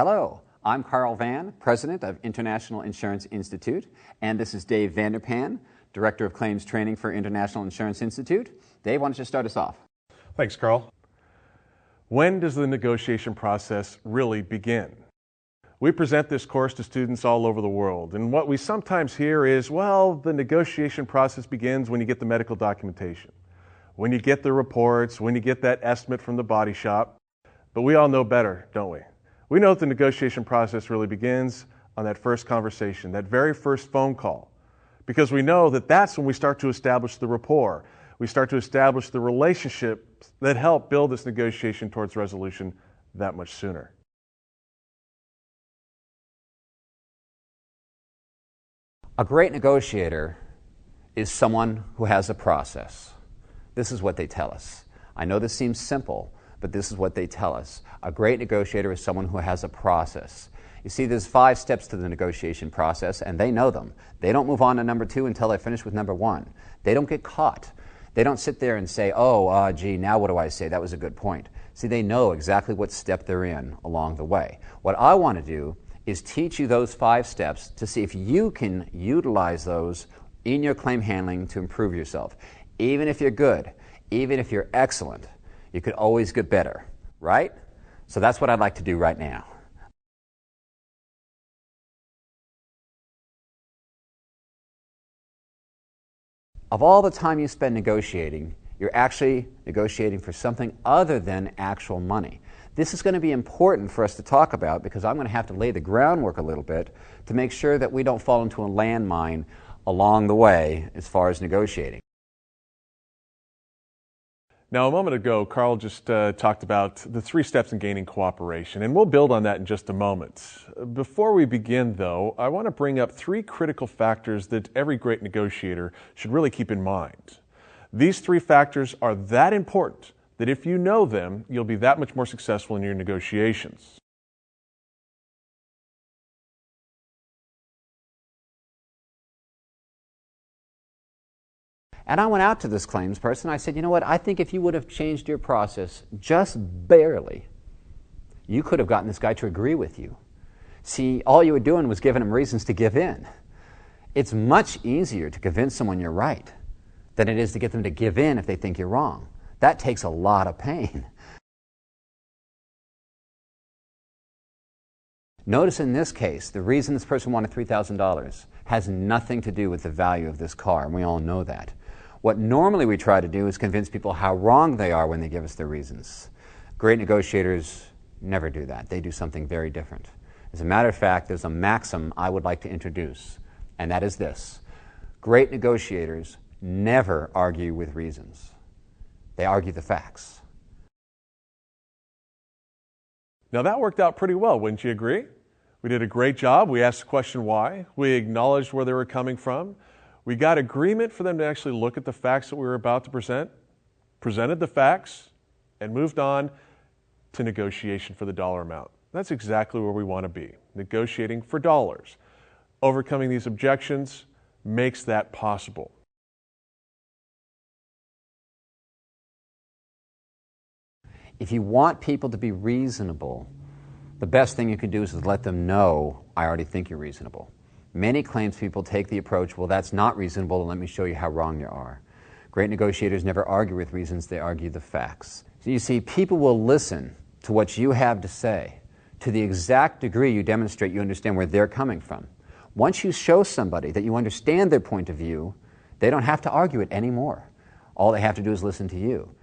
Hello, I'm Carl Van, President of International Insurance Institute, and this is Dave Vanderpan, Director of Claims Training for International Insurance Institute. Dave, why don't you start us off? Thanks, Carl. When does the negotiation process really begin? We present this course to students all over the world, and what we sometimes hear is, well, the negotiation process begins when you get the medical documentation, when you get the reports, when you get that estimate from the body shop. But we all know better, don't we? We know that the negotiation process really begins on that first conversation, that very first phone call, because we know that that's when we start to establish the rapport. We start to establish the relationships that help build this negotiation towards resolution that much sooner. A great negotiator is someone who has a process. This is what they tell us. I know this seems simple, but this is what they tell us. A great negotiator is someone who has a process. You see, there's 5 steps to the negotiation process, and they know them. They don't move on to number 2 until they finish with number 1. They don't get caught. They don't sit there and say, gee, now what do I say? That was a good point. See, they know exactly what step they're in along the way. What I want to do is teach you those 5 steps to see if you can utilize those in your claim handling to improve yourself. Even if you're good, even if you're excellent, you could always get better, right? So that's what I'd like to do right now. Of all the time you spend negotiating, you're actually negotiating for something other than actual money. This is going to be important for us to talk about because I'm going to have to lay the groundwork a little bit to make sure that we don't fall into a landmine along the way as far as negotiating. Now, a moment ago, Carl just talked about the 3 steps in gaining cooperation, and we'll build on that in just a moment. Before we begin, though, I want to bring up 3 critical factors that every great negotiator should really keep in mind. These 3 factors are that important that if you know them, you'll be that much more successful in your negotiations. And I went out to this claims person. I said, you know what, I think if you would have changed your process just barely, you could have gotten this guy to agree with you. See, all you were doing was giving him reasons to give in. It's much easier to convince someone you're right than it is to get them to give in if they think you're wrong. That takes a lot of pain. Notice in this case, the reason this person wanted $3,000 has nothing to do with the value of this car, and we all know that. What normally we try to do is convince people how wrong they are when they give us their reasons. Great negotiators never do that. They do something very different. As a matter of fact, there's a maxim I would like to introduce, and that is this. Great negotiators never argue with reasons. They argue the facts. Now, that worked out pretty well, wouldn't you agree? We did a great job. We asked the question why. We acknowledged where they were coming from. We got agreement for them to actually look at the facts that we were about to present, presented the facts, and moved on to negotiation for the dollar amount. That's exactly where we want to be, negotiating for dollars. Overcoming these objections makes that possible. If you want people to be reasonable, the best thing you can do is let them know, I already think you're reasonable. Many claims people take the approach, well, that's not reasonable, and let me show you how wrong you are. Great negotiators never argue with reasons, they argue the facts. So you see, people will listen to what you have to say to the exact degree you demonstrate you understand where they're coming from. Once you show somebody that you understand their point of view, they don't have to argue it anymore. All they have to do is listen to you.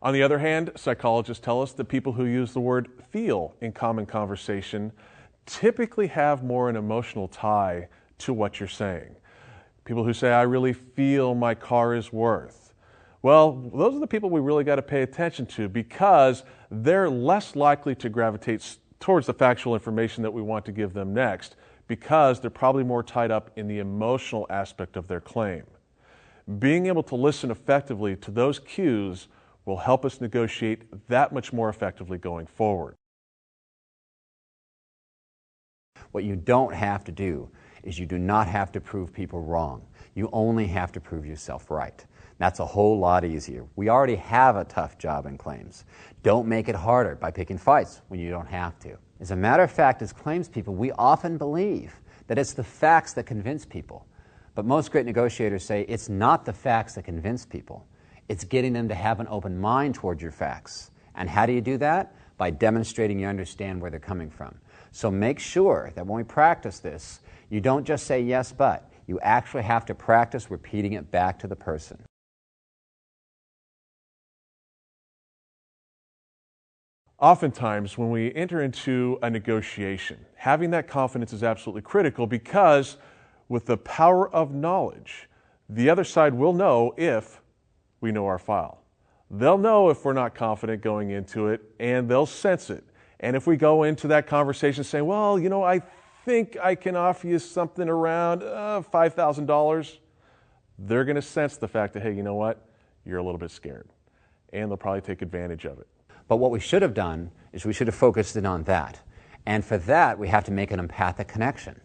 On the other hand, psychologists tell us that people who use the word feel in common conversation typically have more an emotional tie to what you're saying. People who say, I really feel my car is worth. Well, those are the people we really got to pay attention to because they're less likely to gravitate towards the factual information that we want to give them next because they're probably more tied up in the emotional aspect of their claim. Being able to listen effectively to those cues will help us negotiate that much more effectively going forward. What you don't have to do is you do not have to prove people wrong. You only have to prove yourself right. That's a whole lot easier. We already have a tough job in claims. Don't make it harder by picking fights when you don't have to. As a matter of fact, as claims people, we often believe that it's the facts that convince people. But most great negotiators say it's not the facts that convince people. It's getting them to have an open mind toward your facts. And how do you do that? By demonstrating you understand where they're coming from. So make sure that when we practice this, you don't just say yes, but. You actually have to practice repeating it back to the person. Oftentimes, when we enter into a negotiation, having that confidence is absolutely critical because with the power of knowledge, the other side will know if we know our file. They'll know if we're not confident going into it, and they'll sense it. And if we go into that conversation saying, well, you know, I think I can offer you something around $5,000, they're going to sense the fact that, hey, you know what, you're a little bit scared. And they'll probably take advantage of it. But what we should have done is we should have focused in on that. And for that, we have to make an empathic connection.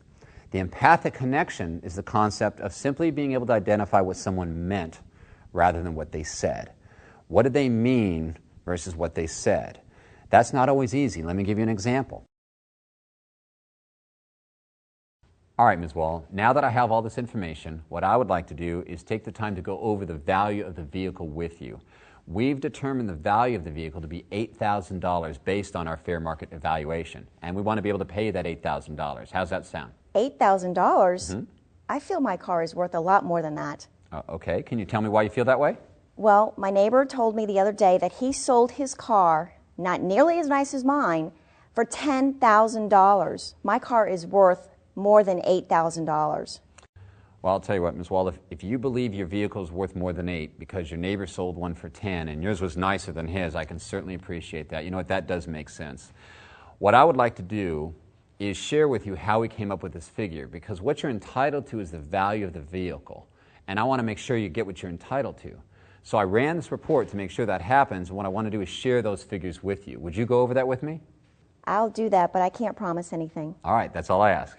The empathic connection is the concept of simply being able to identify what someone meant rather than what they said. What did they mean versus what they said? That's not always easy. Let me give you an example. All right, Ms. Wall, now that I have all this information, what I would like to do is take the time to go over the value of the vehicle with you. We've determined the value of the vehicle to be $8,000 based on our fair market evaluation, and we want to be able to pay you that $8,000. How's that sound? $8,000? Mm-hmm. I feel my car is worth a lot more than that. Okay, can you tell me why you feel that way? Well, my neighbor told me the other day that he sold his car, not nearly as nice as mine, for $10,000. My car is worth more than $8,000. Well, I'll tell you what, Ms. Wall, if you believe your vehicle is worth more than 8 because your neighbor sold one for 10 and yours was nicer than his, I can certainly appreciate that. You know what, that does make sense. What I would like to do is share with you how we came up with this figure, because what you're entitled to is the value of the vehicle, and I want to make sure you get what you're entitled to. So I ran this report to make sure that happens, and what I want to do is share those figures with you. Would you go over that with me? I'll do that, but I can't promise anything. All right, that's all I ask.